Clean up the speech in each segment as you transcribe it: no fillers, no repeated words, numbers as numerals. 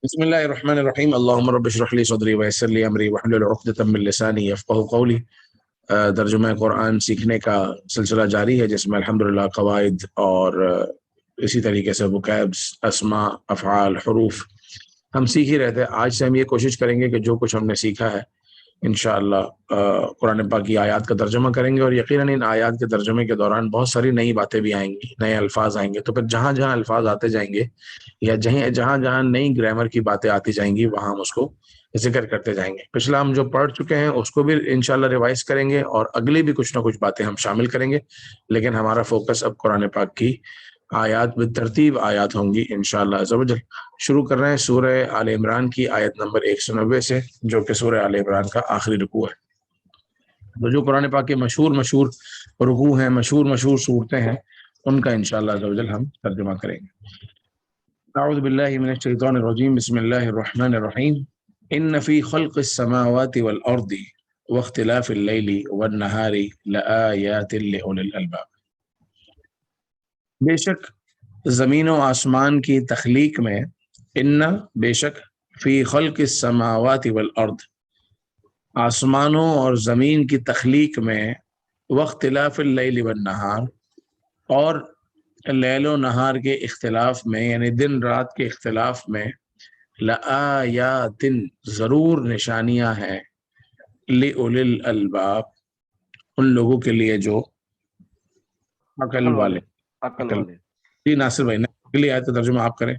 بسم اللہ الرحمن الرحیم اللہم رب اشرح لی صدری ویسر لی امری واحلل عقدۃ من لسانی یفقہوا قولی۔ ترجمہ قرآن سیکھنے کا سلسلہ جاری ہے جس میں الحمدللہ قواعد اور اسی طریقے سے وکیبس، اسماء، افعال، حروف ہم سیکھ ہی رہتے ہیں۔ آج سے ہم یہ کوشش کریں گے کہ جو کچھ ہم نے سیکھا ہے انشاءاللہ قرآن پاک کی آیات کا ترجمہ کریں گے، اور یقیناً ان آیات کے ترجمے کے دوران بہت ساری نئی باتیں بھی آئیں گی، نئے الفاظ آئیں گے، تو پھر جہاں جہاں الفاظ آتے جائیں گے یا جہاں جہاں نئی گرامر کی باتیں آتی جائیں گی وہاں ہم اس کو ذکر کرتے جائیں گے۔ پچھلا ہم جو پڑھ چکے ہیں اس کو بھی انشاءاللہ ریوائز کریں گے، اور اگلی بھی کچھ نہ کچھ باتیں ہم شامل کریں گے، لیکن ہمارا فوکس اب قرآن پاک کی آیات بالترتیب آیات ہوں گی انشاءاللہ عز و جل۔ شروع کر رہے ہیں سورہ آل عمران کی آیت نمبر 190 سے، جو کہ سورہ آل عمران کا آخری رکوع ہے۔ تو جو قرآن پاک کے مشہور رکوع ہیں، مشہور صورتیں ہیں، ان کا انشاءاللہ عز و جل ہم ترجمہ کریں گے۔ اعوذ باللہ من الشیطان الرجیم، بسم اللہ الرحمن الرحیم۔ ان فی خلق السماوات والارض واختلاف اللیل والنہار لآیات لأولی الالباب۔ بے شک زمین و آسمان کی تخلیق میں، بے شک فی خلق السماوات والارض آسمانوں اور زمین کی تخلیق میں، واختلاف اللیل والنہار اور لیل و نہار کے اختلاف میں، یعنی دن رات کے اختلاف میں، لآیات ضرور نشانیاں ہیں، لأولی الالباب ان لوگوں کے لیے جو عقل والے۔ جی ناصر بھائی، اگلی آیت کا ترجمہ آپ کریں۔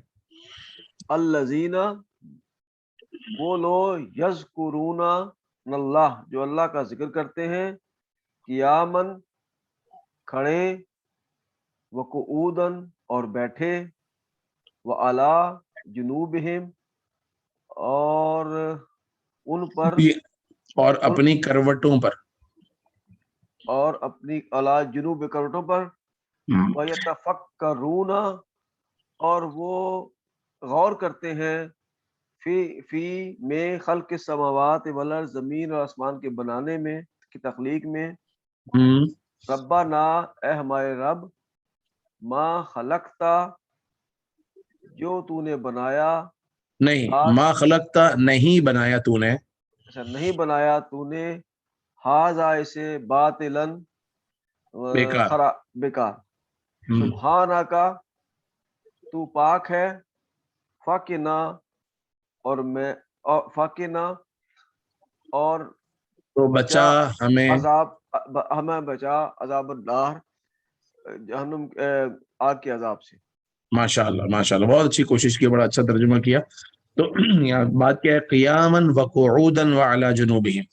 الذین، وہ لوگ، یذکرون اللہ، جو اللہ کا ذکر کرتے ہیں، قیاماً، کھڑے، وقعوداً، اور بیٹھے، وعلی جنوبہم، اور ان پر، اور اپنی کروٹوں پر، اور اپنی علی جنوب کروٹوں پر، ویتفکرون، اور وہ غور کرتے ہیں، فی میں خلق السماوات والارض، زمین اور آسمان کے بنانے میں، کی تخلیق میں، ربنا، اے ہمارے رب، ما خلقتا، جو تو نے بنایا، نہیں ما خلقتا، نہیں بنایا تو نے، اچھا نہیں بنایا تو نے، ھذا، اسے، باطلاً، بیکار، سبحانہ کا، تو پاک ہے، فقنا، اور میں، فقنا، اور تو بچا ہمیں، ہمیں بچا عذاب النار، جہنم، آگ کے عذاب سے۔ ماشاءاللہ ماشاءاللہ، بہت اچھی کوشش کی، بڑا اچھا ترجمہ کیا۔ تو یہاں بات کیا ہے، قیاماً وقعودا وعلی جنوبہم۔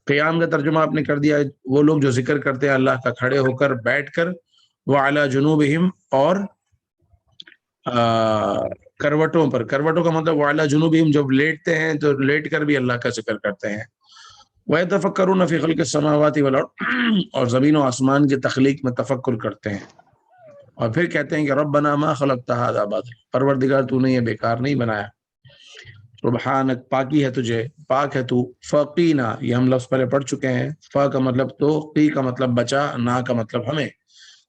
قیام کا ترجمہ آپ نے کر دیا، وہ لوگ جو ذکر کرتے ہیں اللہ کا کھڑے ہو کر، بیٹھ کر، وعلی جنوبہم، اور کروٹوں پر۔ کروٹوں کا مطلب وعلی جنوبہم، جب لیٹتے ہیں تو لیٹ کر بھی اللہ کا ذکر کرتے ہیں۔ وَيَتَفَكَّرُونَ فِي خَلْقِ السَّمَاوَاتِ وَالْأَرْضِ، اور زمین و آسمان کی تخلیق میں تفکر کرتے ہیں، اور پھر کہتے ہیں کہ ربنا ما خلقت ھذا باطلا، پروردگار تو نے یہ بیکار نہیں بنایا، سبحانک، پاکی ہے تجھے، پاک ہے تو، فقینا، یہ ہم لفظ پہلے پڑھ چکے ہیں، فا کا مطلب تو، قی کا مطلب بچا، نا کا مطلب ہمیں،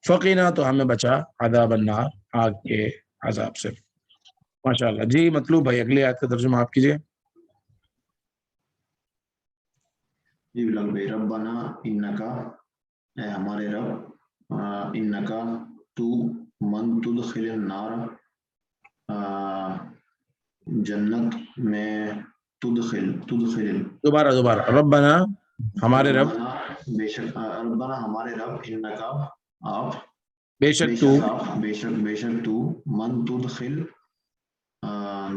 فقینا تو ہمیں بچا، عذاب النار، آگ کے عذاب سے۔ ماشاءاللہ جی مطلوب بھائی، اگلی آیت کا ترجمہ آپ کیجئے۔ جی بلال بھائی، ربنا انکا، اے ہمارے رب، انکا، تو، من تدخل النار، جنت میں، تدخل دوبارہ، ربنا، ہمارے رب، بے شک، ربنا ہمارے رب، انکا، آپ، بے شک تو، بے شک تو، من تدخل،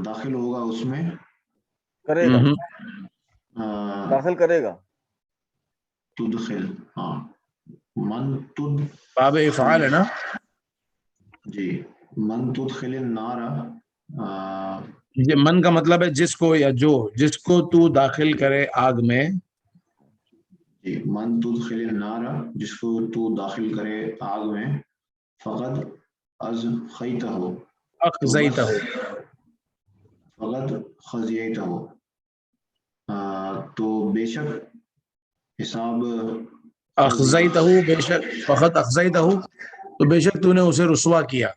داخل ہوگا اس میں، کرے گا، داخل کرے گا، تدخل، ہاں، من تد، باب افعال ہے نا، جی، من تدخل النار، یہ من کا مطلب ہے جس کو، یا جو، جس کو تو داخل کرے آگ میں، جی، من تدخل النار، جس کو تو داخل کرے آگ میں، فقد ازخیتہ، اخزیتہ، فقد خزیتہ، تو بے شک حساب، اخزیتہ، بے شک، فقط اخزیتہ، تو بے شک تو نے اسے رسوا کیا،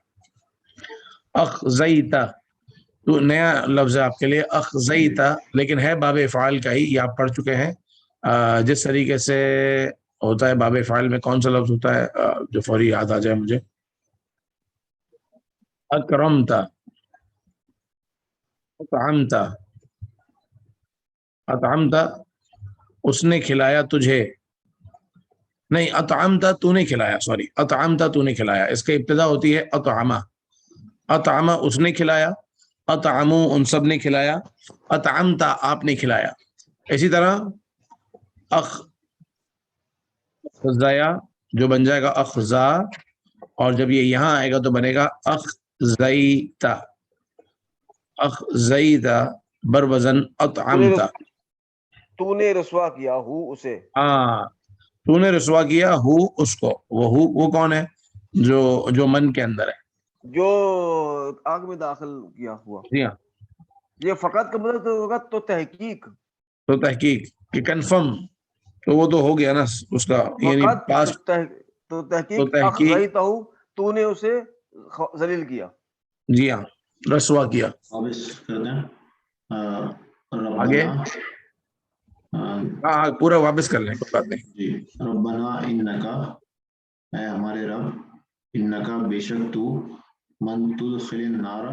اخزیتہ، تو نیا لفظ ہے آپ کے لیے اخزیتا، لیکن ہے باب افعال کا ہی، یہ آپ پڑھ چکے ہیں۔ جس طریقے سے ہوتا ہے باب افعال میں کون سا لفظ ہوتا ہے جو فوری یاد آ جائے مجھے؟ اکرمتا، اطعمتا، اطعمتا اس نے کھلایا تجھے، نہیں اطعمتا تو نے کھلایا، سوری اطعمتا تو نے کھلایا، اس کی ابتدا ہوتی ہے اطعمہ، اطعمہ اس نے کھلایا، اطعمو ان سب نے کھلایا، اطعمتا آپ نے کھلایا۔ اسی طرح اخزایا جو بن جائے گا اخزا، اور جب یہ یہاں آئے گا تو بنے گا اخزیتا، اخزیتا بر وزن اطعمتا۔ تو نے رسوا کیا ہو اسے، ہاں تو نے رسوا کیا ہو اس کو، وہ کون ہے؟ جو من کے اندر ہے، جو آگ میں داخل کیا ہوا۔ جی ہاں، یہ فقط کا مطلب تو ہوگا تو تحقیق، تو تحقیق کہ کنفرم، تو وہ تو ہو گیا نا اس کا، یعنی فقط پاسٹ، تو تو تحقیق تحقیق، اخزیتہ تو نے اسے ذلیل کیا، جی ہاں رسوا کیا۔ واپس کرتے ہیں آگے ربنا، ہاں پورا واپس کر لیں، کوئی بات نہیں۔ جی ربنا انکا، اے ہمارے رب، انکا بے شک تو، من تدخل النار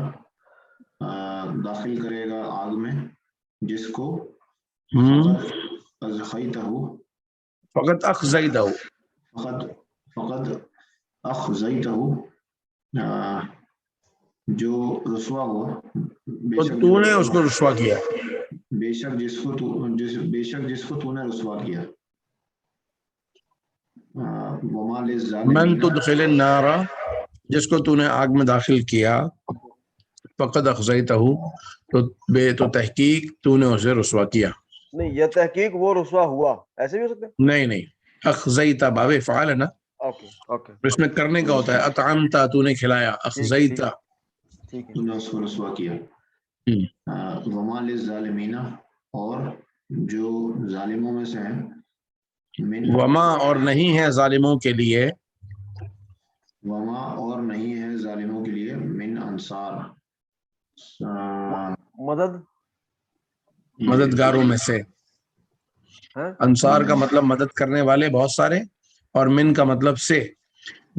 داخل کرے گا آگ میں، جس کو فقط ازخیتہ، فقط اخزیتہ، فقط اخزیتہ جو رسوا ہوا، بے تو شک تو نے اس کو رسوا کیا، بے شک جس کو تو نے رسوا کیا، وما من للظالمین، تدخل النار جس کو تو نے آگ میں داخل کیا، فقط اخزیتہ تو تحقیق تو نے اسے رسوا کیا۔ نہیں یہ تحقیق وہ رسوا ہوا، ایسے بھی ہو سکتا ہے؟ نہیں اخزیتہ باب فعال ہے نا، اوکے اوکے، اس میں کرنے کا ہوتا ہے، اطعمتا تو نے کھلایا، اخزیتہ ٹھیک ہے، تو نے اس کو رسوا کیا، وما للظالمین، اور جو ظالموں میں سے ہیں، من وما اور نہیں ہے ظالموں کے لیے، وما اور نہیں ہے ظالموں کے لیے، من انصار مددگاروں میں سے۔ ہیں؟ انصار کا مطلب مدد کرنے والے بہت سارے، اور من کا مطلب سے،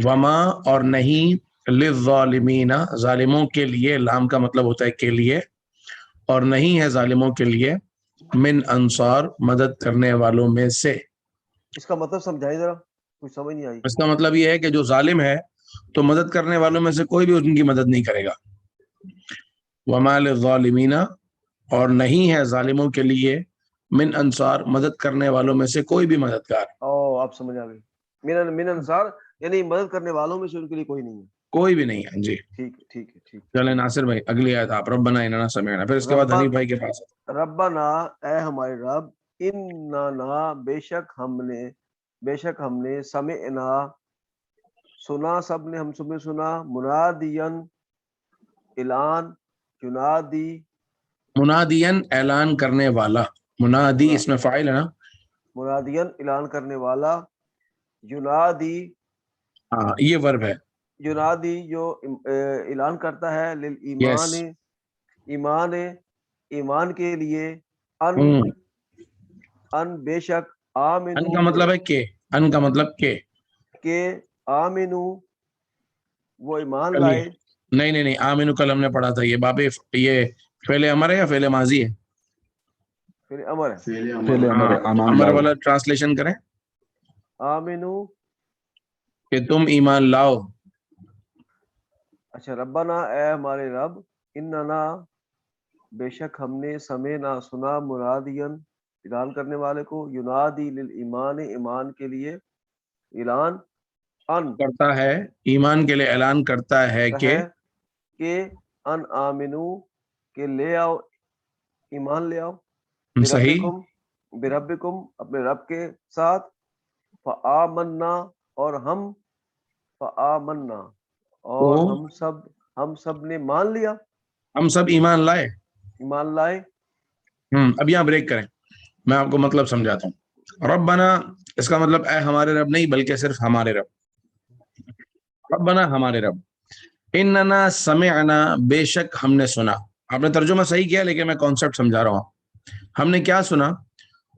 وما اور نہیں، للظالمین ظالموں کے لیے، لام کا مطلب ہوتا ہے کے لیے، اور نہیں ہے ظالموں کے لیے، من انصار مدد کرنے والوں میں سے۔ اس کا مطلب سمجھائیں ذرا، کچھ سمجھ نہیں آئی۔ اس کا مطلب یہ ہے کہ جو ظالم ہے تو مدد کرنے والوں میں سے کوئی بھی ان کی مدد نہیں کرے گا، وما للظالمین اور نہیں ہے ظالموں کے لیے، من انصار مدد کرنے والوں میں سے کوئی بھی مددگار، آپ سمجھ آ گئی، من انصار یعنی مدد کرنے والوں میں سے ان کے لیے کوئی نہیں ہے، کوئی بھی نہیں ہے۔ جی ٹھیک ہے۔ چلیں ناصر بھائی اگلی آیت آپ، ربنا اننا سمعنا، پھر اس کے بعد حنیف بھائی کے پاس۔ ربنا اے ہمارے رب، اننا بے شک ہم نے سمعنا سنا، سب نے ہم سب نے سنا، منادین اعلان، ینادی منادین اعلان کرنے والا، منادی اس میں فاعل ہے نا، منادین اعلان کرنے والا، ینادی ہاں یہ ورب ہے، ینادی جو اعلان کرتا ہے، یس، ایمان کے لیے، ان بے شک، ان آمنو کا مطلب ہے ان کا مطلب کہ آمنو وہ ایمان چلیے، لائے، نہیں آمین کل ہم نے پڑھا تھا، یہ باب یہ فعل امر ہے یا فعل ماضی ہے؟ پھر امر ہے، فعل فعل امر، امر ہے، ایمان امر لاؤ۔ والا ٹرانسلیشن کریں آمنو، کہ تم ایمان لاؤ، اچھا ربنا اے ہمارے رب، اننا بے شک ہم نے سمعنا سنا، منادین اعلان کرنے والے کو، ینادی للایمان ایمان کے لیے، اعلان ان کرتا ہے ایمان کے لیے اعلان کرتا ہے کہ ان آمنو کہ لے آؤ، ایمان لے آؤ، صحیح، بربکم اپنے رب کے ساتھ، فآمنا اور ہم، فآمنا اور تو ہم سب نے مان لیا، ہم سب ایمان لائے۔ ایمان لائے۔ اب یہاں بریک کریں، میں آپ کو مطلب سمجھاتا ہوں۔ ربنا اس کا مطلب اے ہمارے رب نہیں، بلکہ صرف ہمارے رب، ربنا ہمارے رب، اننا سمعنا بے شک ہم نے سنا، آپ نے ترجمہ صحیح کیا لیکن میں کانسیپٹ سمجھا رہا ہوں. ہم نے کیا سنا؟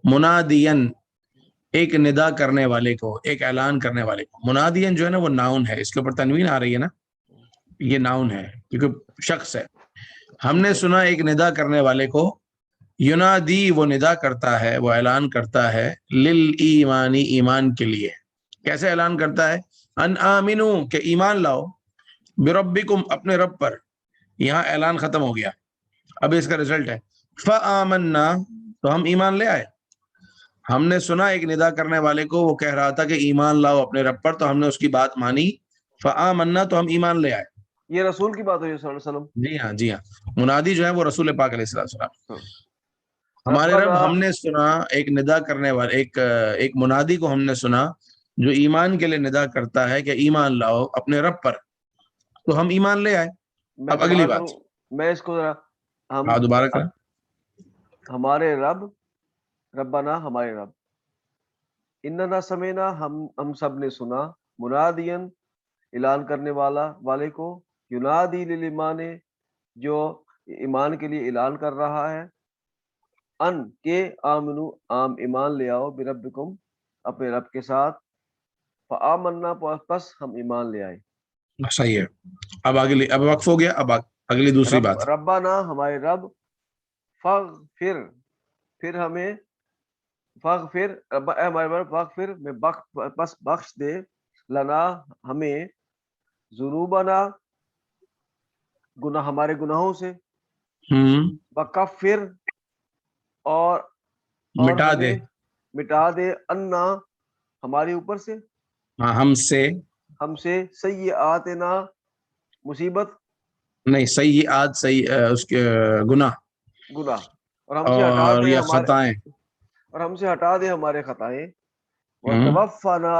منادین، ایک ندا کرنے والے کو، ایک اعلان کرنے والے کو. منادین جو ہے نا وہ ناؤن ہے، اس کے اوپر تنوین آ رہی ہے نا، یہ ناؤن ہے کیونکہ شخص ہے. ہم نے سنا ایک ندا کرنے والے کو، ینادی وہ ندا کرتا ہے، وہ اعلان کرتا ہے، للایمانی ایمان کے لیے. کیسے اعلان کرتا ہے؟ ان آمنو کہ ایمان لاؤ، بربکم اپنے رب پر. یہاں اعلان ختم ہو گیا، اب اس کا رزلٹ ہے فآمنا، تو ہم ایمان لے آئے. ہم نے سنا ایک ندا کرنے والے کو، وہ کہہ رہا تھا کہ ایمان لاؤ اپنے رب پر، تو ہم نے اس کی بات مانی، فآمنا تو ہم ایمان لے آئے. یہ رسول کی بات ہوئی صلی اللہ علیہ وسلم. جی ہاں جی ہاں، منادی جو ہے وہ رسول پاک علیہ السلام. ہمارے ربنا، رب، ہم نے سنا ایک ندا کرنے والے، ایک منادی کو ہم نے سنا جو ایمان کے لیے ندا کرتا ہے کہ ایمان لاؤ اپنے رب پر، تو ہم ایمان لے آئے. میں اب اگلی دوبارہ بات، کروں، میں اس کو ذرا ہم ہاں دوبارہ کریں. ہمارے رب، ربنا ہمارے رب، اننا سمینا ہم سب نے سنا، منادین اعلان کرنے والے کو، ینادی للایمان جو ایمان کے لیے اعلان کر رہا ہے، ان کے آمنو ایمان لے آؤ، بربکم اپنے رب کے ساتھ، فآمنا پس ہم ایمان لے آئے. صحیح ہے. اب اب وقف ہو گیا، اب اگلی دوسری بات. ربنا ہمارے رب، فغفر پھر ہمیں، فغفر اے ہمارے رب، فغفر میں پس بخش دے، لنا ہمیں، ذنوبنا گناہ ہمارے گناہوں سے، وکفر اور مٹا دے، ہمیں مٹا دے، انا ہمارے اوپر سے، ہاں ہم سے، سیئاتنا مصیبت، نہیں سیئات، اس کے گناہ، گناہ، اور ہم سے ہٹا اور دے یا ہمارے، خطائیں. اور ہم سے ہٹا دے ہمارے خطائیں، وتوفنا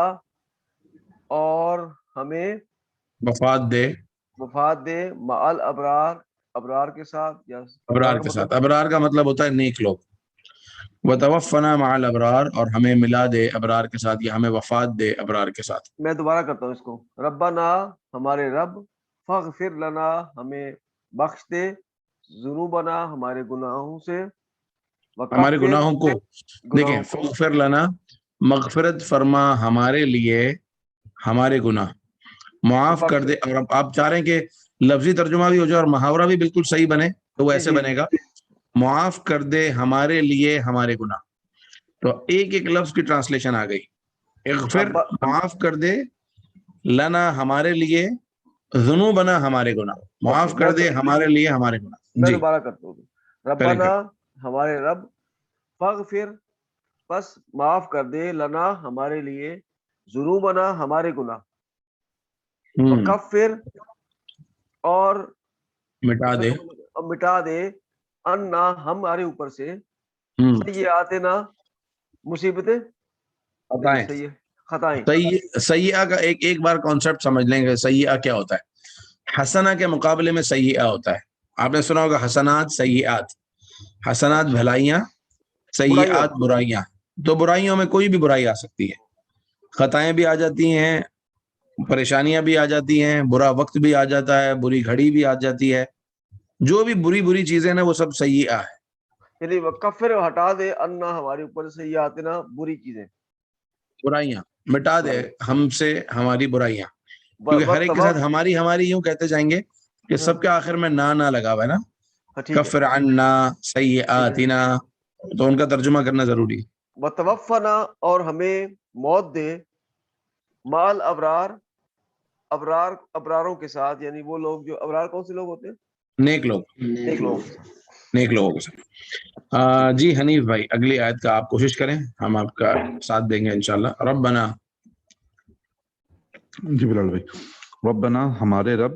اور ہمیں وفات دے، وفات دے، مع الابرار ابرار کے ساتھ، یا ابرار کا کے مطلب ساتھ. ابرار کا مطلب ہوتا ہے نیک لوگ. وتوفنا مع الابرار، اور ہمیں ملا دے ابرار کے ساتھ، یا ہمیں وفات دے ابرار کے ساتھ. میں دوبارہ کرتا ہوں اس کو. ربنا ہمارے رب، فغفر لنا ہمیں بخش دے، ذنوبنا ہمارے گناہوں سے، ہمارے وکفر گناہوں کو دیکھیں، گناہوں کو، فغفر لنا، مغفرت فرما ہمارے لیے ہمارے گناہ، معاف کر دے. اور آپ چاہ رہے ہیں کہ لفظی ترجمہ بھی ہو جائے اور محاورہ بھی بالکل صحیح بنے، تو وہ ایسے بنے گا، معاف کر دے ہمارے لیے ہمارے گناہ. تو ایک ایک لفظ کی ٹرانسلیشن آ گئی. اغفر معاف کر دے، لنا ہمارے لیے، ذنوبنا ہمارے گناہ، معاف کر دے ہمارے لیے ہمارے گناہ. میں جی دوبارہ کرتا ہوں. پہلے ربنا ہمارے رب، فغفر پس معاف کر دے، لنا ہمارے لیے، ذنوبنا ہمارے گناہ، وکفر اور مٹا دے، مٹا دے، انا ہمارے اوپر سے، سیئاتنا مصیبتیں، خطائیں. سیئہ کا ایک بار کانسیپٹ سمجھ لیں گے. سیئہ کیا ہوتا ہے؟ حسنہ کے مقابلے میں سیئہ ہوتا ہے. آپ نے سنا ہوگا حسنات سیئات، حسنات بھلائیاں، سیئات برائیاں. تو برائیوں میں کوئی بھی برائی آ سکتی ہے، خطائیں بھی آ جاتی ہیں، پریشانیاں بھی آ جاتی ہیں، برا وقت بھی آ جاتا ہے، بری گھڑی بھی آ جاتی ہے. جو بھی بری چیزیں نا وہ سب سیئہ ہے. یعنی وکفر ہٹا دے، انا ہمارے اوپر سے، سیئاتنا بری چیزیں، برائیاں مٹا دے ہم سے ہماری برائیاں. کیونکہ ہر ایک کے ساتھ ہماری یوں کہتے جائیں گے کہ سب کے آخر میں نہ لگا ہوا ہے نا، کفر عنا سیئاتنا، تو ان کا ترجمہ کرنا ضروری ہے. وتوفنا اور ہمیں موت دے، مال ابراروں کے ساتھ، یعنی وہ لوگ جو ابرار کون سے لوگ ہوتے ہیں؟ نیک لوگ، نیک لوگوں کے ساتھ. جی حنیف بھائی اگلی آیت کا آپ کوشش کریں، ہم آپ کا ساتھ دیں گے انشاءاللہ. ربنا، جی بلال بھائی. ربنا ہمارے رب،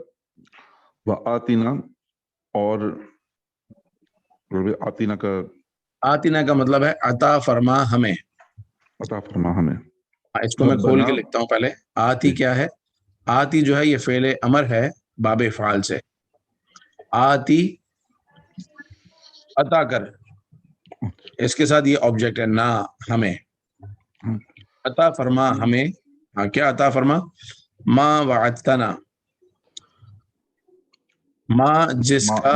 وآتنا اور آتنا کا مطلب ہے عطا فرما ہمیں، عطا فرما ہمیں. اس کو میں کھول کے لکھتا ہوں پہلے. آتی کیا ہے؟ آتی جو ہے یہ فعل امر ہے باب فعال سے. آتی عطا کر، اس کے ساتھ یہ آبجیکٹ ہے نا ہمیں. عطا فرما ہمیں، ہاں کیا عطا فرما؟ ما وعدتنا، ما جس کا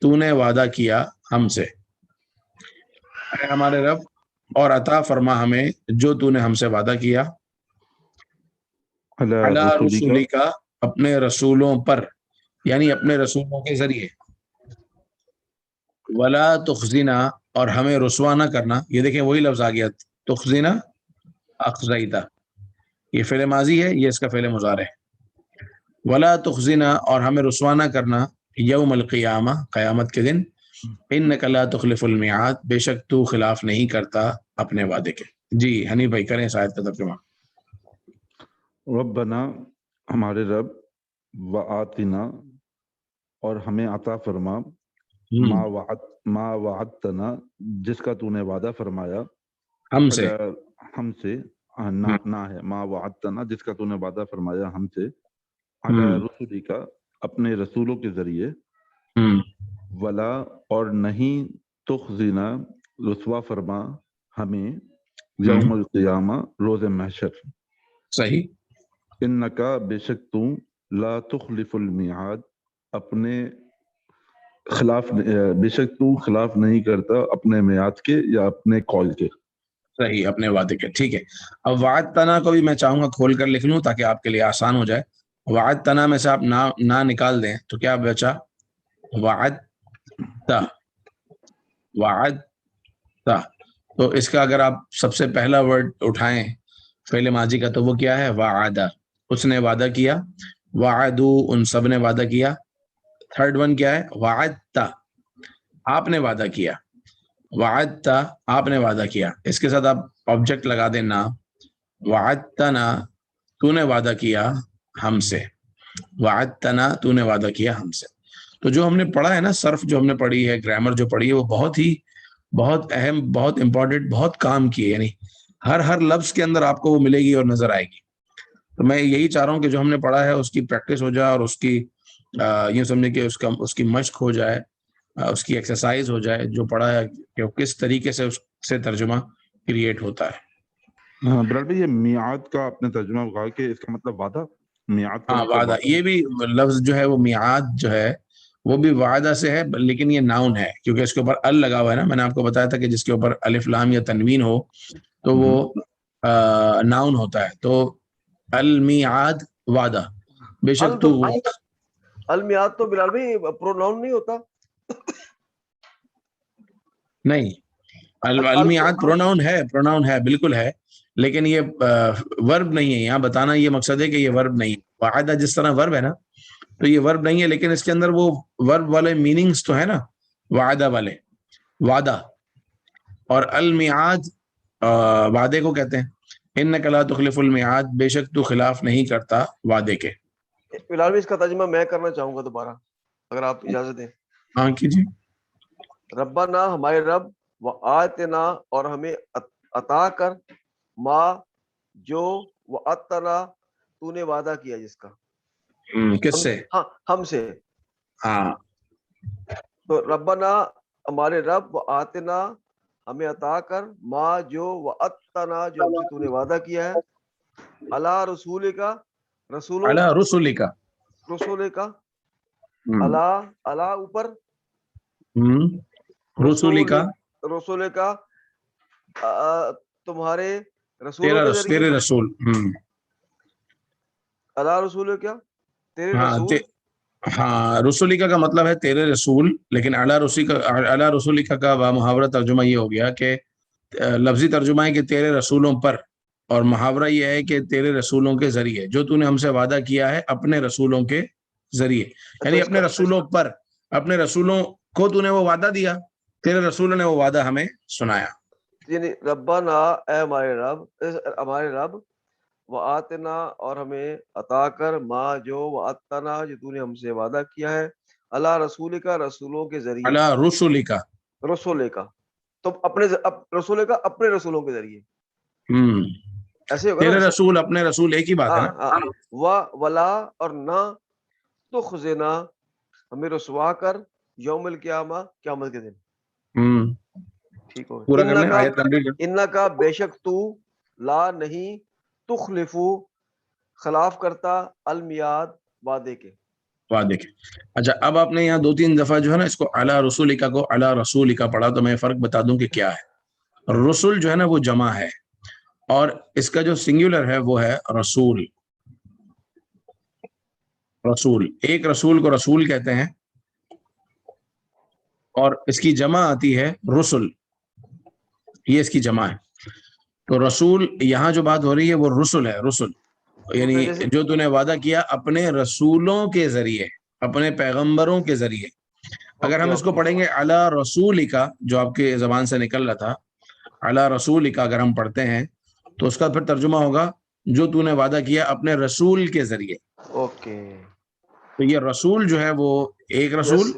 تو نے وعدہ کیا ہم سے، اے ہمارے رب، اور عطا فرما ہمیں جو تو نے ہم سے وعدہ کیا، علی علی رسولی کا، رسولی کا، اپنے رسولوں پر، یعنی اپنے رسولوں کے ذریعے، ولا تخزنا، اور ہمیں رسوا نہ کرنا. یہ دیکھیں وہی لفظ آ گیا، تخزنا اخزیتا، یہ فعل ماضی ہے، یہ اس کا فعل مضارع ہے. ولا تخزنا، اور ہمیں رسوا نہ کرنا، یوم القیامہ، قیامت کے دن، انک لا تخلف المیعاد، بے شک تو خلاف نہیں کرتا اپنے وعدے کے. جی حنیف بھائی کریں اس آیت کا ترجمہ. ربنا ہمارے رب، وآتنا اور ہمیں عطا فرما، ما وعدتنا جس کا تو نے وعدہ فرمایا، ہم سے، ہم سے، نہ ہے ما وعدتنا جس کا تو نے وعدہ فرمایا ہم سے، علی رسولی کا، اپنے رسولوں کے ذریعے، ولا اور نہیں، تخزنا رسوا فرما ہمیں، یوم القیامہ روز محشر، صحیح، انکا بے شک تو، لا تخلف المیعاد اپنے خلاف، بے شک تو خلاف نہیں کرتا اپنے میعاد کے یا اپنے قول کے. صحیح، اپنے وعدے کے. ٹھیک ہے، اب وعدتنا کو بھی میں چاہوں گا کھول کر لکھ لوں تاکہ آپ کے لیے آسان ہو جائے. وعدتنا میں سے آپ نا نکال دیں تو کیا بچا؟ وعدتا، وعدتا. تو اس کا اگر آپ سب سے پہلا ورڈ اٹھائیں فعل ماضی کا تو وہ کیا ہے؟ وعدہ، اس نے وعدہ کیا. وعدو، ان سب نے وعدہ کیا. تھرڈ ون کیا ہے؟ وعدتا، آپ نے وعدہ کیا. وعدتا، آپ نے وعدہ کیا. اس کے ساتھ آپ آبجیکٹ لگا دیں نا. وعدتنا، تو نے وعدہ کیا ہم سے. وعدتنا، تو نے وعدہ کیا ہم سے. تو جو ہم نے پڑھا ہے نا، صرف جو ہم نے پڑھی ہے، گرامر جو پڑھی ہے، وہ بہت اہم، بہت امپورٹنٹ، بہت کام کی ہے. یعنی ہر لفظ کے اندر آپ کو وہ ملے گی اور نظر آئے گی. تو میں یہی چاہ رہا ہوں کہ جو ہم نے پڑھا ہے اس کی پریکٹس ہو جائے، اور اس کی یوں سمجھے کہ اس کی مشق ہو جائے، اس کی ایکسرسائز ہو جائے، جو پڑھا ہے کہ کس طریقے سے اس سے ترجمہ کریٹ ہوتا ہے. بلال بھائی، یہ میعاد کا آپ نے ترجمہ کہا کہ اس کا مطلب وعدہ، میعاد کا ہاں، مطلب وعدہ، یہ بھی لفظ جو ہے وہ میعاد جو ہے وہ بھی وعدہ سے ہے، لیکن یہ ناؤن ہے کیونکہ اس کے اوپر ال لگا ہوا ہے نا. میں نے آپ کو بتایا تھا کہ جس کے اوپر الف لام یا تنوین ہو تو وہ ناؤن ہوتا ہے. تو المیعاد، وعدہ، بے شک تو المیعاد تو بلال بھائی پروناؤن نہیں ہوتا؟ نہیں، المیعاد پروناؤن ہے، بالکل ہے، لیکن یہ ورب نہیں ہے. یہاں بتانا یہ مقصد ہے کہ یہ ورب نہیں ہے. وعدہ جس طرح ورب ہے نا، تو یہ ورب نہیں ہے، لیکن اس کے اندر وہ ورب والے میننگز تو ہے نا، وعدہ والے، وعدہ. اور المیعاد وعدے کو کہتے ہیں. انک لا تخلف المیعاد، بے شک تو خلاف نہیں کرتا وعدے کے. بلال بھائی اس کا ترجمہ میں کرنا چاہوں گا دوبارہ، اگر آپ اجازت دیں. ہاں کیجیے. ربنا، ہمارے رب، وآتنا اور ہمیں عطا کر، ما جو، وعدتنا تو نے وعدہ کیا جس کا. کس سے؟ ہاں، ہم سے. ہاں، تو ربنا ہمارے رب، وآتنا ہمیں عطا کر، ما جو، وعدتنا جو ہم سے تو نے وعدہ کیا ہے، علی رسول کا، رسولوں، علی رسول کا، رسول کا، علی اوپر، رسول کا، رسول کا، تمہارے رسولوں کے ذریعے. تیرے رسول. علی رسول کیا؟ تیرے ہاں رسول. ہاں، رسولیکا کا مطلب ہے تیرے رسول، لیکن اعلیٰ رسولیکا کا محاورہ ترجمہ یہ ہو گیا کہ لفظی ترجمہ ہے کہ تیرے رسولوں پر، اور محاورہ یہ ہے کہ تیرے رسولوں کے ذریعے، جو تو نے ہم سے وعدہ کیا ہے اپنے رسولوں کے ذریعے. یعنی اپنے رسولوں پر، اپنے رسولوں کو تو نے وہ وعدہ دیا، تیرے رسولوں نے وہ وعدہ ہمیں سنایا. یعنی ربنا، اے ہمارے رب، وآتنا اور ہمیں عطا کر، ما جو، وعدتنا جو تو نے ہم سے وعدہ کیا ہے، اللہ رسول کا، رسولوں کے ذریعے. اعلیٰ رسولیکا، رسول کا، تو اپنے رسول کا اپنے رسولوں کے ذریعے. ایسے ہوگا تیرے نا. رسول، اپنے رسول ایک ہی بات ہے نا. ولا اور نہ، تخزنا ہمیں رسوا کر، یوم القیامہ قیامت کے دن. ٹھیک ہو پورا کر لیں آیت کمپلیٹ. انکا بے شک تو، لا نہیں، تخلفو خلاف کرتا، المیعاد وعدے کے. وعدے کے. اچھا اب آپ نے یہاں 2-3 دفعہ جو ہے نا اس کو علی رسولک کو علی رسولک پڑھا, تو میں فرق بتا دوں کہ کیا ہے. رسول جو ہے نا وہ جمع ہے, اور اس کا جو سنگولر ہے وہ ہے رسول. رسول, ایک رسول کو رسول کہتے ہیں, اور اس کی جمع آتی ہے رسل, یہ اس کی جمع ہے. تو رسول یہاں جو بات ہو رہی ہے وہ رسل ہے, رسل یعنی جو تو نے وعدہ کیا اپنے رسولوں کے ذریعے, اپنے پیغمبروں کے ذریعے. اگر ہم اس کو پڑھیں گے علی رسولک, جو آپ کے زبان سے نکل رہا تھا علی رسولک, اگر ہم پڑھتے ہیں تو اس کا پھر ترجمہ ہوگا جو تو نے وعدہ کیا اپنے رسول کے ذریعے. اوکے, تو یہ رسول جو ہے وہ ایک رسول,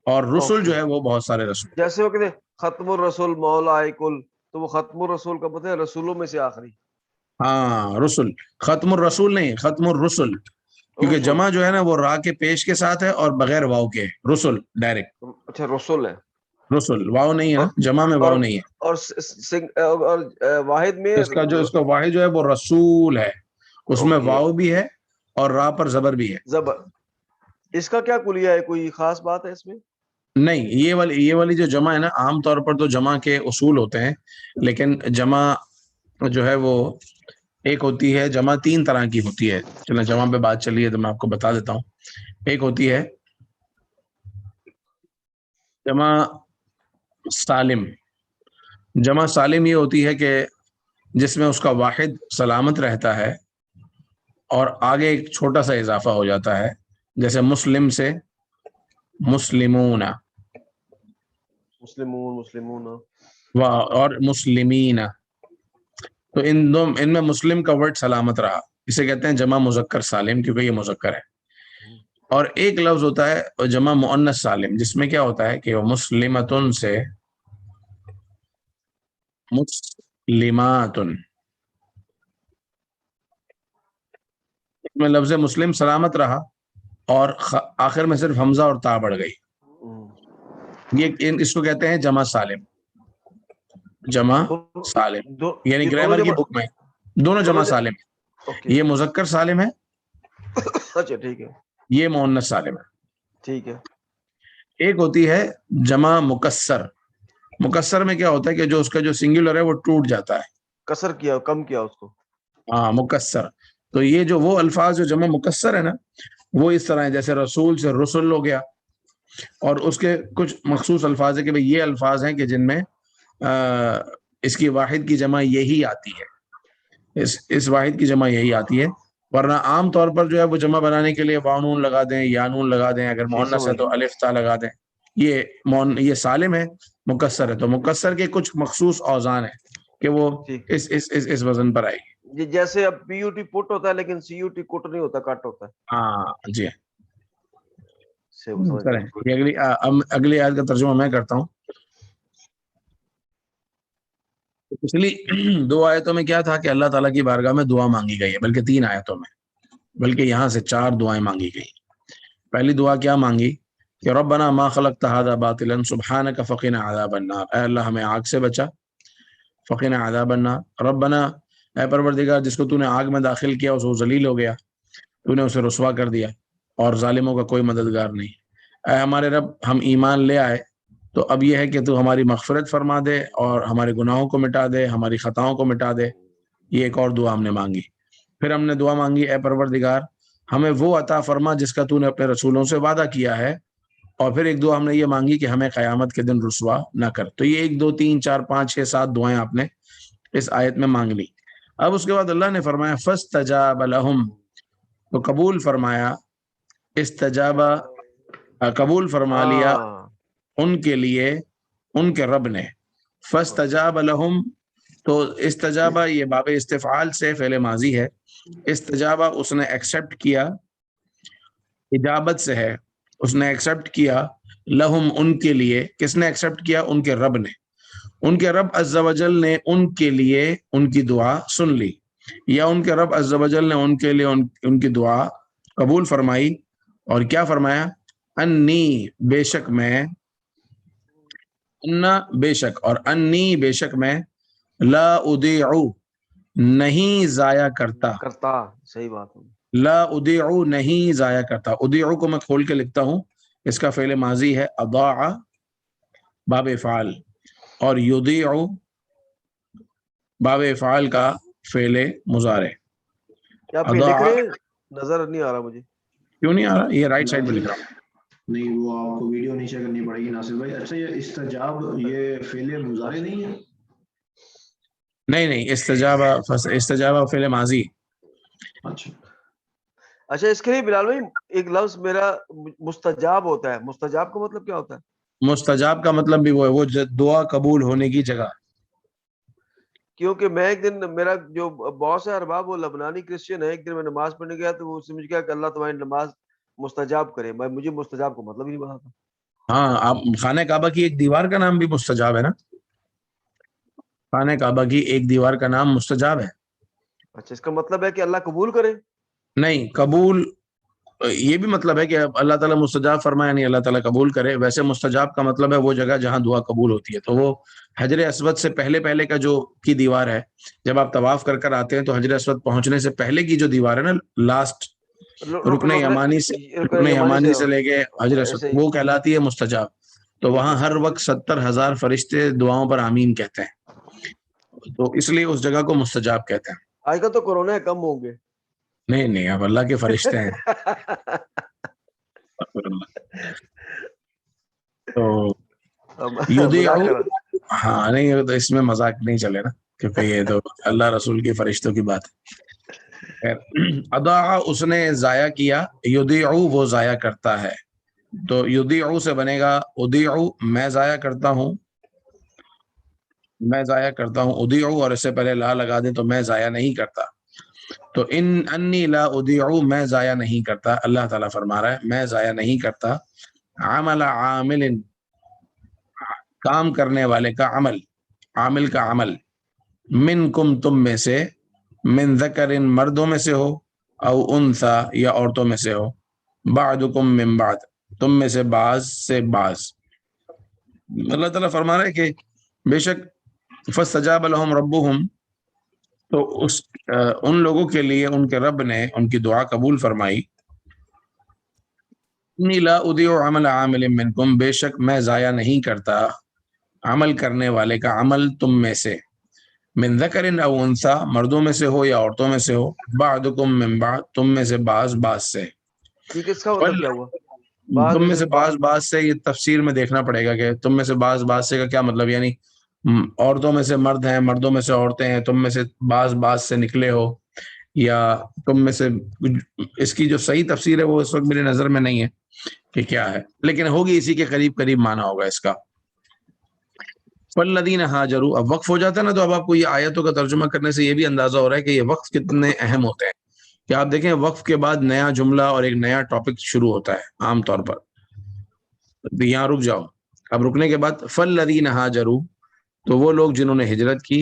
اور رسول جو ہے وہ بہت سارے رسول. جیسے وہ کہتے ہیں ختم الرسول مولا کل, تو وہ ختم الرسول کا مطلب ہے رسولوں میں سے آخری. ہاں رسول, ختم الرسول نہیں, ختم الرسل, کیونکہ جمع جو ہے نا وہ را کے پیش کے ساتھ ہے اور بغیر واو کے, رسل ڈائریکٹ. اچھا رسول ہے, رسل واو نہیں ہے نا, جمع میں واو نہیں ہے. اور واحد میں اس کا واحد جو ہے وہ رسول ہے, اس میں واو بھی ہے اور را پر زبر بھی ہے. زبر. اس کا کیا کلیہ ہے, کوئی خاص بات ہے اس میں؟ نہیں, یہ والی جو جمع ہے نا, عام طور پر تو جمع کے اصول ہوتے ہیں, لیکن جمع جو ہے وہ ایک ہوتی ہے, جمع 3 طرح کی ہوتی ہے. چلیں جمع پہ بات چلی ہے تو میں آپ کو بتا دیتا ہوں. ایک ہوتی ہے جمع سالم. جمع سالم یہ ہوتی ہے کہ جس میں اس کا واحد سلامت رہتا ہے اور آگے ایک چھوٹا سا اضافہ ہو جاتا ہے, جیسے مسلم سے مسلمون, مسلمون اور مسلمین. تو ان میں مسلم کا ورڈ سلامت رہا, اسے کہتے ہیں جمع مذکر سالم, کیونکہ یہ مذکر ہے. اور ایک لفظ ہوتا ہے جمع مؤنث سالم, جس میں کیا ہوتا ہے کہ وہ مسلمتن سے مسلماتن, اس میں لفظ مسلم سلامت رہا اور آخر میں صرف حمزہ اور تا بڑھ گئی. یہ اس کو کہتے ہیں جمع سالم. جمع سالم یعنی گرامر کی بک میں دونوں جمع سالم ہے. یہ مذکر سالم ہے, اچھا ٹھیک ہے, یہ مؤنث سالم ہے. ٹھیک ہے. ایک ہوتی ہے جمع مکسر. مکسر میں کیا ہوتا ہے کہ جو اس کا جو سنگولر ہے وہ ٹوٹ جاتا ہے, کسر کیا, کم کیا اس کو. ہاں مکسر. تو یہ جو وہ الفاظ جو جمع مکسر ہے نا, وہ اس طرح ہے, جیسے رسول سے رسل ہو گیا, اور اس کے کچھ مخصوص الفاظ ہے کہ بھئی یہ الفاظ ہیں کہ جن میں اس کی واحد کی جمع یہی آتی ہے, اس واحد کی جمع یہی آتی ہے. ورنہ عام طور پر جو ہے وہ جمع بنانے کے لیے واو نون لگا دیں یا نون لگا دیں, اگر مؤنث ہے تو الف تا لگا دیں. یہ سالم ہے, مکسر ہے. تو مکسر کے کچھ مخصوص اوزان ہیں کہ وہ اس وزن پر آئے گی. جیسے اب پی یو ٹی پٹ ہوتا ہے لیکن سی یو ٹی کٹ نہیں ہوتا, کٹ ہوتا ہے. ہاں جی, اگلی آیت کا ترجمہ میں کرتا ہوں. پچھلی 2 آیتوں میں کیا تھا کہ اللہ تعالیٰ کی بارگاہ میں دعا مانگی گئی ہے, بلکہ 3 آیتوں میں, بلکہ یہاں سے 4 دعائیں مانگی گئی. پہلی دعا کیا مانگی کہ ربنا ما خلقت هذا باطلا سبحانك فقنا عذاب النار, اے اللہ ہمیں آگ سے بچا, فقنا عذاب النار. ربنا, اے پروردگار جس کو تو نے آگ میں داخل کیا اس وہ ذلیل ہو گیا, تو نے اسے رسوا کر دیا, اور ظالموں کا کوئی مددگار نہیں. اے ہمارے رب ہم ایمان لے آئے, تو اب یہ ہے کہ تو ہماری مغفرت فرما دے اور ہمارے گناہوں کو مٹا دے, ہماری خطاؤں کو مٹا دے. یہ ایک اور دعا ہم نے مانگی. پھر ہم نے دعا مانگی اے پروردگار ہمیں وہ عطا فرما جس کا تو نے اپنے رسولوں سے وعدہ کیا ہے. اور پھر ایک دعا ہم نے یہ مانگی کہ ہمیں قیامت کے دن رسوا نہ کر. تو یہ 1 2 3 4 5 6 7 دعائیں آپ نے اس آیت میں مانگ لی. اب اس کے بعد اللہ نے فرمایا فاستجاب لہم, تو قبول فرمایا, استجابہ قبول فرما لیا ان کے لیے ان کے رب نے. فاستجاب لہم, تو استجابہ یہ باب استفعال سے فعل ماضی ہے. استجابہ اس نے ایکسیپٹ کیا, اجابت سے ہے, اس نے ایکسیپٹ کیا, لہم ان کے لیے. کس نے ایکسیپٹ کیا؟ ان کے رب نے. ان کے رب عز و جل نے ان کے لیے ان کی دعا سن لی, یا ان کے رب عز و جل نے ان کے لیے ان کی دعا قبول فرمائی. اور کیا فرمایا؟ انی بے شک میں, انا بے شک, اور انی بے شک میں, لا اضیع نہیں ضائع کرتا. صحیح بات ہے. لا اضیع نہیں ضائع کرتا. اضیع کو میں کھول کے لکھتا ہوں, اس کا فعل ماضی ہے اضاع باب افعال, اور یضیع باب افعال کا فعل مضارع. آپ یہ لکھ رہے ہیں؟ نظر نہیں آ رہا مجھے. کیوں نہیں آ رہا؟ یہ رائٹ سائڈ پہ لکھ رہا ہوں. نہیں وہ آپ کو ویڈیو نیچے کرنی پڑے گی ناصر بھائی. اچھا یہ استجاب یہ فعل مضارع نہیں ہے؟ نہیں استجابہ فعل ماضی. اچھا اس کے لیے بلال بھائی ایک لفظ میرا مستجاب ہوتا ہے. مستجاب کا مطلب کیا ہوتا ہے؟ مستجاب کا مطلب بھی وہ ہے, وہ دعا قبول ہونے کی جگہ. کیونکہ میں ایک دن, میرا جو باس ہے ارباب وہ لبنانی کرسچن ہے, ایک دن میں نماز پڑھنے گیا تو وہ سمجھ گیا کہ اللہ تمہاری نماز مستجاب کرے. مجھے مستجاب کا مطلب ہی نہیں پتا تھا. ہاں, آپ خانہ کعبہ کی ایک دیوار کا نام بھی مستجاب ہے نا. خانہ کعبہ کی ایک دیوار کا نام مستجاب ہے. اچھا, اس کا مطلب ہے کہ اللہ قبول کرے؟ نہیں, قبول یہ بھی مطلب ہے کہ اللہ تعالیٰ مستجاب فرمائے, نہیں اللہ تعالیٰ قبول کرے. ویسے مستجاب کا مطلب ہے وہ جگہ جہاں دعا قبول ہوتی ہے. تو وہ حجر اسود سے پہلے کا جو کی دیوار ہے, جب آپ طواف کر کر آتے ہیں تو حجر اسود پہنچنے سے پہلے کی جو دیوار ہے نا, لاسٹ رکن یمانی سے لے کے حجر اسود, وہ کہلاتی ہے مستجاب. تو وہاں ہر وقت 70,000 فرشتے دعاؤں پر آمین کہتے ہیں, تو اس لیے اس جگہ کو مستجاب کہتے ہیں. آج کل تو کورونا کم ہوں گے. نہیں, اب اللہ کے فرشتے ہیں. تو ہاں نہیں, تو اس میں مذاق نہیں چلے نا, کیونکہ یہ تو اللہ رسول کے فرشتوں کی بات ہے. اضاع اس نے ضائع کیا, یضیع وہ ضائع کرتا ہے. تو یضیع سے بنے گا اضیع میں ضائع کرتا ہوں, اضیع, اور اس سے پہلے لا لگا دیں تو میں ضائع نہیں کرتا. تو انی لا اضیع میں ضائع نہیں کرتا. اللہ تعالیٰ فرما رہا ہے میں ضائع نہیں کرتا عمل عامل کام کرنے والے کا عمل, عامل کا عمل, منکم تم میں سے, من ذکر مردوں میں سے ہو, او انثی یا عورتوں میں سے ہو, بعضکم من بعض تم میں سے بعض سے بعض. اللہ تعالیٰ فرما رہا ہے کہ بے شک فاستجاب لهم ربهم, تو ان لوگوں کے لیے ان کے رب نے ان کی دعا قبول فرمائی. انی لا اضیع عمل عامل منکم, بے شک میں ضائع نہیں کرتا عمل کرنے والے کا عمل تم میں سے, من ذکر او انثی مردوں میں سے ہو یا عورتوں میں سے ہو, بعضکم من بعض تم میں سے بعض سے. یہ کس کا مطلب کیا ہوا؟ تم میں سے بعض سے, یہ تفسیر میں دیکھنا پڑے گا کہ تم میں سے بعض سے کا کیا مطلب. یعنی عورتوں میں سے مرد ہیں, مردوں میں سے عورتیں ہیں, تم میں سے بعض سے نکلے ہو, یا تم میں سے. اس کی جو صحیح تفسیر ہے وہ اس وقت میری نظر میں نہیں ہے کہ کیا ہے, لیکن ہوگی اسی کے قریب معنی ہوگا اس کا. فالذین ہاجروا, اب وقف ہو جاتا ہے نا, تو اب آپ کو یہ آیتوں کا ترجمہ کرنے سے یہ بھی اندازہ ہو رہا ہے کہ یہ وقف کتنے اہم ہوتے ہیں. کہ آپ دیکھیں وقف کے بعد نیا جملہ اور ایک نیا ٹاپک شروع ہوتا ہے عام طور پر. یہاں رک جاؤ, اب رکنے کے بعد فالذین ہاجروا, تو وہ لوگ جنہوں نے ہجرت کی,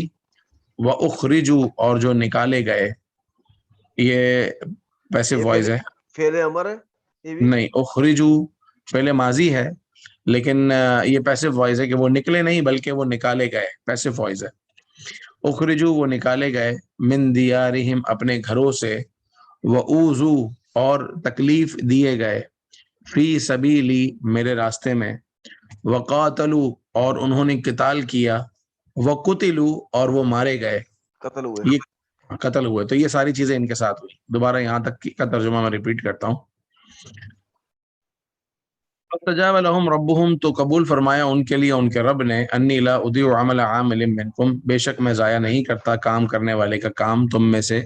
واخرجوا اور جو نکالے گئے. یہ پیسو وائز ہے, فعل امر ہے نہیں, اخرجوا فعل ماضی ہے, لیکن یہ پیسو وائز ہے کہ وہ نکلے نہیں بلکہ وہ نکالے گئے, پیسو وائز ہے. اخرجوا وہ نکالے گئے, من دیارہم اپنے گھروں سے, واوذوا اور تکلیف دیے گئے, فی سبیلی میرے راستے میں, وقاتلوا اور انہوں نے قتال کیا, وقتلوا اور وہ مارے گئے, قتل ہوئے, یہ قتل ہوئے. تو یہ ساری چیزیں ان کے ساتھ ہوئی. دوبارہ یہاں تک کا ترجمہ میں ریپیٹ کرتا ہوں. فاستجاب لهم ربهم, تو قبول فرمایا ان کے لیے ان کے رب نے, انی لا اضیع عمل عامل منکم, بے شک میں ضائع نہیں کرتا کام کرنے والے کا کام تم میں سے,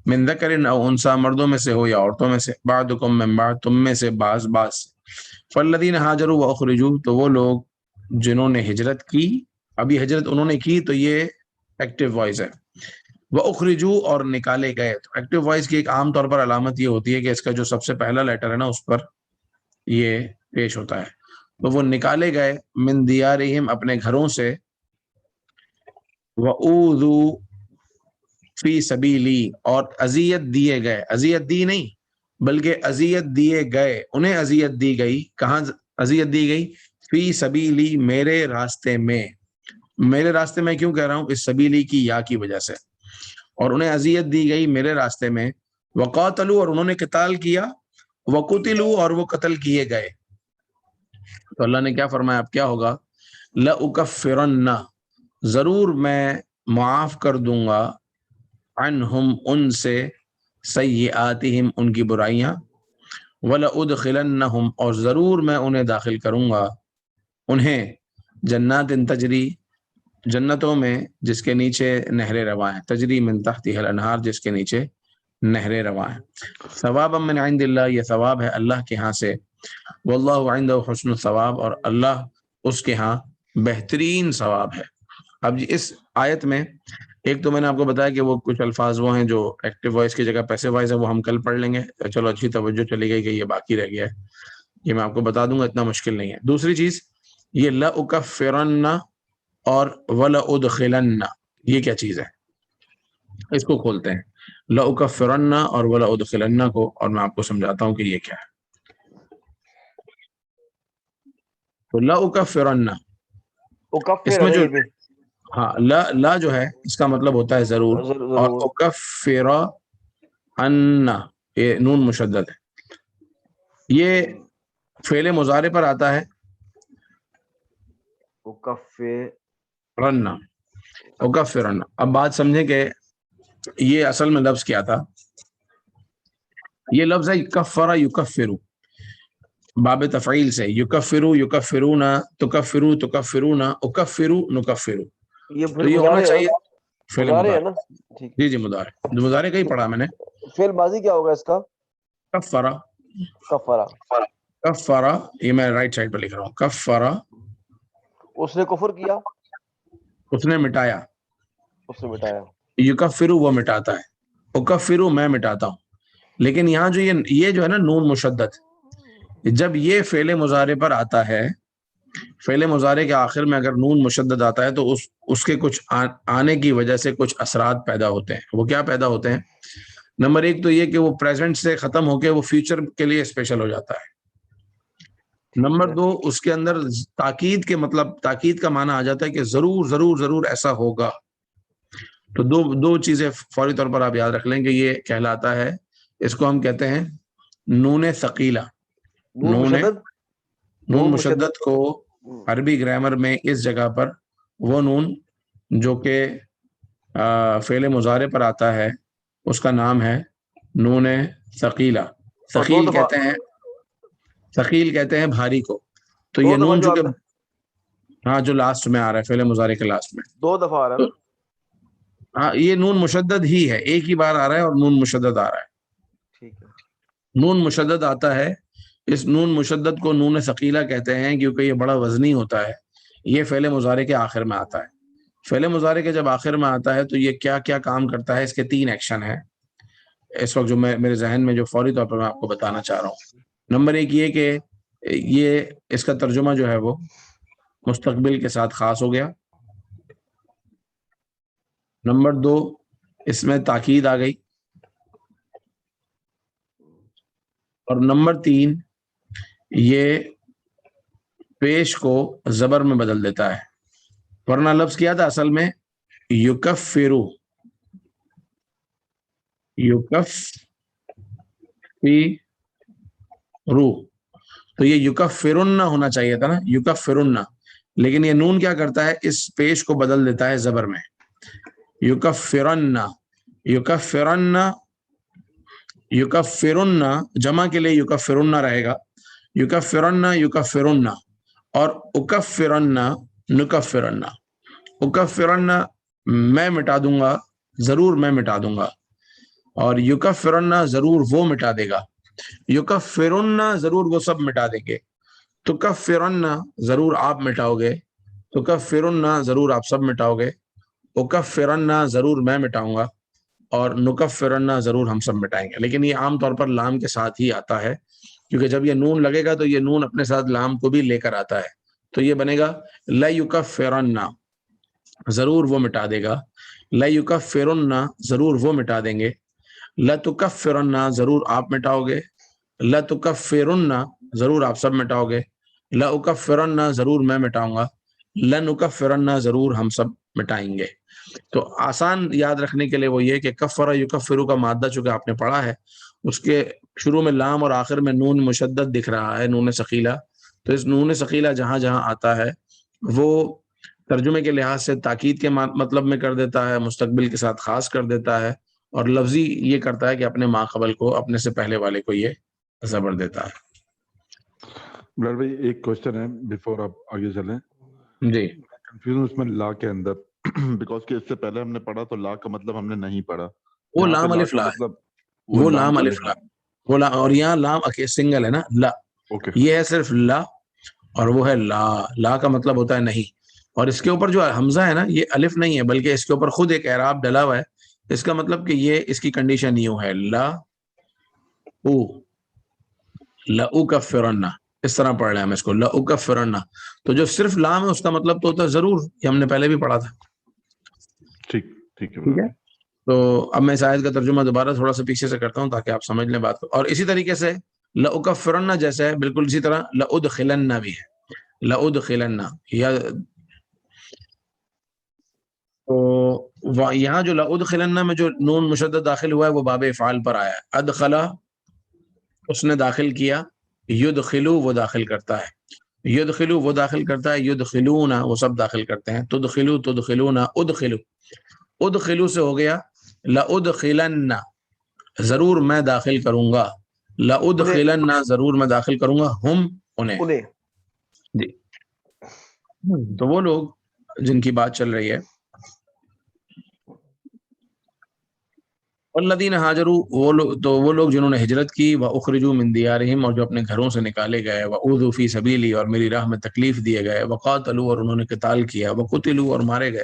من ذکر او انثی مردوں میں سے ہو یا عورتوں میں سے, بعضکم من بعض تم میں سے بعض فالذین ہاجروا واخرجوا, تو وہ لوگ جنہوں نے ہجرت کی, ابھی ہجرت انہوں نے کی تو یہ ایکٹیو وائز ہے, واخرجوا اور نکالے گئے. تو ایکٹیو وائز کی ایک عام طور پر علامت یہ ہوتی ہے کہ اس کا جو سب سے پہلا لیٹر ہے نا اس پر یہ پیش ہوتا ہے. تو وہ نکالے گئے, من دیارہم اپنے گھروں سے, واوذوا فی سبیلی اور اذیت دیے گئے, اذیت دی نہیں بلکہ اذیت دیے گئے, انہیں اذیت دی گئی. کہاں اذیت دی گئی؟ فی سبیلی میرے راستے میں. میرے راستے میں کیوں کہہ رہا ہوں؟ اس سبیلی کی یا کی وجہ سے. اور انہیں اذیت دی گئی میرے راستے میں, وقاتلوا اور انہوں نے قتال کیا، وقتلوا اور وہ قتل کیے گئے. تو اللہ نے کیا فرمایا؟ اب کیا ہوگا؟ لَأُكَفِّرَنَّ ضرور میں معاف کر دوں گا، عنہم ان سے، سیئاتہم ان کی برائیاں، وَلَأُدْخِلَنَّهُمْ اور ضرور میں انہیں داخل کروں گا، انہیں جنات تجری جنتوں میں جس کے نیچے نہریں رواں ہیں، تجری من تحتها الانہار جس کے نیچے نہریں رواں ہیں. ثوابا من عند اللہ یہ ثواب ہے اللہ کے ہاں سے، واللہ عنده حسن الثواب اور اللہ اس کے ہاں بہترین ثواب ہے. اب اس آیت میں ایک تو میں نے آپ کو بتایا کہ وہ کچھ الفاظ وہ ہیں جو ایکٹیو وائس کی جگہ پیسو وائس ہے، وہ ہم کل پڑھ لیں گے. چلو اچھی توجہ چلی گئی کہ یہ باقی رہ گیا ہے، یہ میں آپ کو بتا دوں گا، اتنا مشکل نہیں ہے. دوسری چیز یہ لَأُكَفِّرَنَّ اور وَلَأُدْخِلَنَّ یہ کیا چیز ہے؟ اس کو کھولتے ہیں، لَأُكَفِّرَنَّ اور وَلَأُدْخِلَنَّ کو، اور میں آپ کو سمجھاتا ہوں کہ یہ کیا ہے. تو لَأُكَفِّرَنَّ اس میں جو ہاں لا جو ہے اس کا مطلب ہوتا ہے ضرور، اور اکفرن یہ نون مشدد ہے، یہ فعل مضارع پر آتا ہے. اکفرن اب بات سمجھیں کہ یہ اصل میں لفظ کیا تھا. یہ لفظ ہے کفر یکفرو، باب تفعیل سے، یکفرو یکفرون، تکفرو تکفرون، اکفرو نکفرو. یہ تو یہ ہونا چاہیے فعل مضارع ہے نا؟ جی جی مضارع، مضارع کا ہی پڑھا میں نے. فعل ماضی کیا ہوگا اس کا؟ کفرا. کفرا. کفرا یہ میں رائٹ سائڈ پہ لکھ رہا ہوں، کفرا اس نے کفر کیا، اس نے مٹایا. اس نے مٹایا. یکفرو وہ مٹاتا ہے، اکفرو میں مٹاتا ہوں. لیکن یہاں جو یہ جو ہے نا نون مشدد، جب یہ فعل مضارع پر آتا ہے، فعل مضارع کے آخر میں اگر نون مشدد آتا ہے تو اس کے کچھ آنے کی وجہ سے کچھ اثرات پیدا ہوتے ہیں. وہ کیا پیدا ہوتے ہیں؟ نمبر ایک تو یہ کہ وہ پریزنٹ سے ختم ہو کے وہ فیوچر کے لیے اسپیشل ہو جاتا ہے. نمبر دو اس کے اندر تاکید کے مطلب تاکید کا معنی آ جاتا ہے کہ ضرور ضرور ضرور ایسا ہوگا. تو دو چیزیں فوری طور پر آپ یاد رکھ لیں کہ یہ کہلاتا ہے، اس کو ہم کہتے ہیں نون ثقیلہ. نون مشدد کو عربی گرامر میں اس جگہ پر وہ نون جو کہ فعل مضارع پر آتا ہے اس کا نام ہے نون ثقیلہ. ثقیل کہتے ہیں بھاری کو. تو یہ نون جو کہ ہاں جو لاسٹ میں آ رہا ہے فعل مضارع کے لاسٹ میں 2 دفعہ آ رہا ہے. ہاں یہ نون مشدد ہی ہے، ایک ہی بار آ رہا ہے اور نون مشدد آ رہا ہے. ٹھیک ہے. نون مشدد آتا ہے، اس نون مشدد کو نون ثقیلہ کہتے ہیں کیونکہ یہ بڑا وزنی ہوتا ہے. یہ فعل مضارع کے آخر میں آتا ہے. فعل مضارع کے جب آخر میں آتا ہے تو یہ کیا کیا کام کرتا ہے؟ اس کے 3 ایکشن ہیں اس وقت جو میرے ذہن میں جو فوری طور پر میں آپ کو بتانا چاہ رہا ہوں. نمبر ایک یہ کہ یہ اس کا ترجمہ جو ہے وہ مستقبل کے ساتھ خاص ہو گیا. نمبر 2 اس میں تاکید آ گئی. اور نمبر 3 یہ پیش کو زبر میں بدل دیتا ہے. ورنہ لفظ کیا تھا اصل میں یکفرو، یکفرو، تو یہ یکفرن ہونا چاہیے تھا نا، یکفرن. لیکن یہ نون کیا کرتا ہے؟ اس پیش کو بدل دیتا ہے زبر میں. یکفرن، یکفرن، یکفرن جمع کے لیے یکفرن رہے گا، یکفرن یکفرن. اور اکفرن نکفرن، اکفرن میں مٹا دوں گا، ضرور میں مٹا دوں گا. اور یکفرن ضرور وہ مٹا دے گا، یکفرن ضرور وہ سب مٹا دیں گے. تکفرن ضرور آپ مٹاؤ گے، تکفرن ضرور آپ سب مٹاؤ گے. اکفرن ضرور میں مٹاؤں گا، اور نکفرن ضرور ہم سب مٹائیں گے. لیکن یہ عام طور پر لام کے ساتھ ہی آتا ہے، کیونکہ جب یہ نون لگے گا تو یہ نون اپنے ساتھ لام کو بھی لے کر آتا ہے. تو یہ بنے گا لیکفرن ضرور وہ مٹا دے گا، لیکفرن ضرور وہ مٹا دیں گے، لتکفرن ضرور آپ مٹاؤ گے، لتکفرن ضرور آپ سب مٹاؤ گے، لاکفرن ضرور میں مٹاؤں گا، لنکفرن ضرور ہم سب مٹائیں گے. تو آسان یاد رکھنے کے لیے وہ یہ کہ کفر یکفرو کا مادہ چونکہ آپ نے پڑھا ہے اس کے شروع میں لام اور آخر میں نون مشدد دکھ رہا ہے، نون ثقیلہ. تو اس نون ثقیلہ جہاں جہاں آتا ہے وہ ترجمے کے لحاظ سے تاکید کے مطلب میں کر دیتا ہے، مستقبل کے ساتھ خاص کر دیتا ہے، اور لفظی یہ کرتا ہے کہ اپنے ما قبل کو اپنے سے پہلے والے کو یہ زبر دیتا ہے. بلال بھائی ایک کوشچن ہے بیفور آپ آگے چلیں. جی کنفیوژن اس میں لا کے اندر بیکاز کہ اس سے پہلے ہم نے پڑھا تو لا کا مطلب ہم نے نہیں پڑھا. وہ یہاں پہ لام الف کا لا ہے، مطلب وہ لام الف لا، وہ لا، اور یہاں لام سنگل ہے نا لا، اوکے یہ ہے صرف لا، اور وہ ہے لا. لا کا مطلب ہوتا ہے نہیں، اور اس کے اوپر جو حمزہ ہے نا یہ الف نہیں ہے بلکہ اس کے اوپر خود ایک اعراب ڈلا ہوا ہے. اس کا مطلب کہ یہ اس کی کنڈیشن یوں ہے لا او لأکفرن، اس طرح پڑھ رہے ہیں ہم اس کو لأکفرن. تو جو صرف لام ہے اس کا مطلب تو ہوتا ہے ضرور، یہ ہم نے پہلے بھی پڑھا تھا. ٹھیک ٹھیک ہے. تو اب میں اس آیت کا ترجمہ دوبارہ تھوڑا سا پیچھے سے کرتا ہوں تاکہ آپ سمجھ لیں بات کو. اور اسی طریقے سے لأکفرن جیسے ہے بالکل اسی طرح لأدخلن بھی ہے، لأدخلن. یا تو یہاں جو لأدخلن میں جو نون مشدد داخل ہوا ہے وہ باب افعال پر آیا ہے. ادخلا اس نے داخل کیا، یدخلو وہ داخل کرتا ہے، یدخلو وہ داخل کرتا ہے، یدخلون وہ سب داخل کرتے ہیں. تدخلو تدخلون، ادخلو ادخلو سے ہو گیا لأدخلن ضرور میں داخل کروں گا، لأدخلن ضرور میں داخل کروں گا ہم انہیں. جی تو وہ لوگ جن کی بات چل رہی ہے والذین ہاجروا، وہ لوگ جنہوں نے ہجرت کی، واخرجوا من دیارہم اور جو اپنے گھروں سے نکالے گئے، واوذوا فی سبیلی اور میری راہ میں تکلیف دیے گئے، وقاتلوا اور انہوں نے قتال کیا، وقتلوا اور مارے گئے،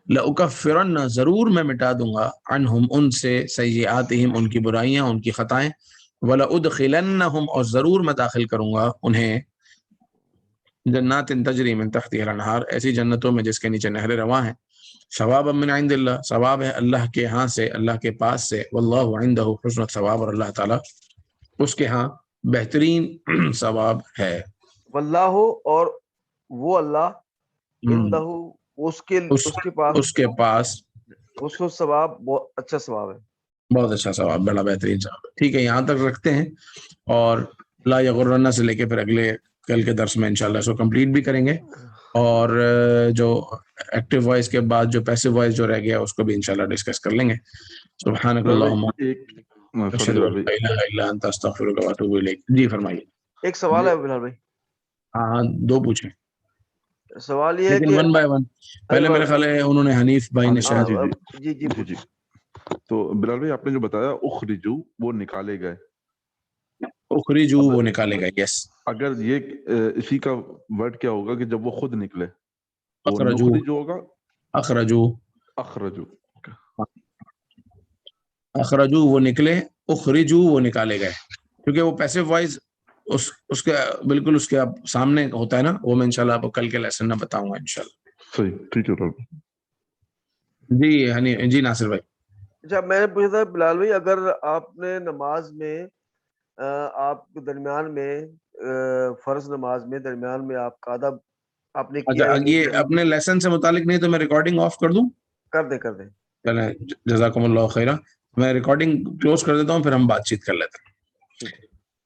لأکفرن ضرور میں مٹا دوں گا، عنہم ان سے، سیئاتہم ان کی برائیاں ان کی خطائیں، ولأدخلنہم اور ضرور میں داخل کروں گا انہیں، جنات تجری من تحتها الانہار ایسی جنتوں میں جس کے نیچے نہریں رواں ہیں، ثواب من عند اللہ ثواب ہے اللہ کے ہاں سے، اللہ کے پاس سے، واللہ عنده حسن الثواب اور اللہ تعالیٰ اس کے ہاں بہترین ثواب ہے. واللہ اور وہ اللہ عندہ اس کے پاس اس کو ثواب بہت اچھا ثواب ہے، بہت اچھا ثواب، بڑا بہترین ثواب. ٹھیک ہے یہاں تک رکھتے ہیں، اور لا یغرن سے لے کے پھر اگلے کل کے درس میں انشاءاللہ اس کو کمپلیٹ بھی کریں گے، اور جو ایکٹیو وائس کے بعد جو پیسو وائس جو رہ گیا اس کو بھی انشاءاللہ ڈسکس کر لیں گے. سبحانک اللہم اشہد ان لا الہ الا انت استغفرک واتوب الیک. جی فرمائیے. ایک سوال ہے بلال بھائی. ہاں دو پوچھیں سوال یہ ہے لیکن کہ ون بائی ون. پہلے میرے خیال ہے انہوں نے حنیف بھائی نے شاید. جی تو بلال بھائی آپ نے جو بتایا اخرجو وہ نکالے گئے، اخرجو وہ نکالے گئے، یس. اگر یہ اسی کا ورڈ کیا ہوگا کہ جب وہ خود نکلے وہ اخرجو، نخرجو ہوگا، اخرجو اخرجو. اخرجو وہ نکلے، اخرجو وہ نکالے گئے، کیونکہ وہ پیسو وائز اس کے بالکل اس کے سامنے ہوتا ہے نا. وہ میں انشاءاللہ آپ کو کل کے لیسن میں بتاؤں گا انشاءاللہ. صحیح، ٹھیک ہے. جی جی ناصر بھائی. اچھا میں نے پوچھا تھا بلال بھائی، اگر آپ نے نماز میں آپ کے درمیان میں فرض نماز میں درمیان میں آپ کا ادب آپ نے کیا، یہ اپنے لیسن سے متعلق نہیں تو میں ریکارڈنگ آف کر دوں؟ کر دیں. چلیں جزاکم اللہ خیرہ. میں ریکارڈنگ کلوز کر دیتا ہوں، پھر ہم بات چیت کر لیتے ہیں.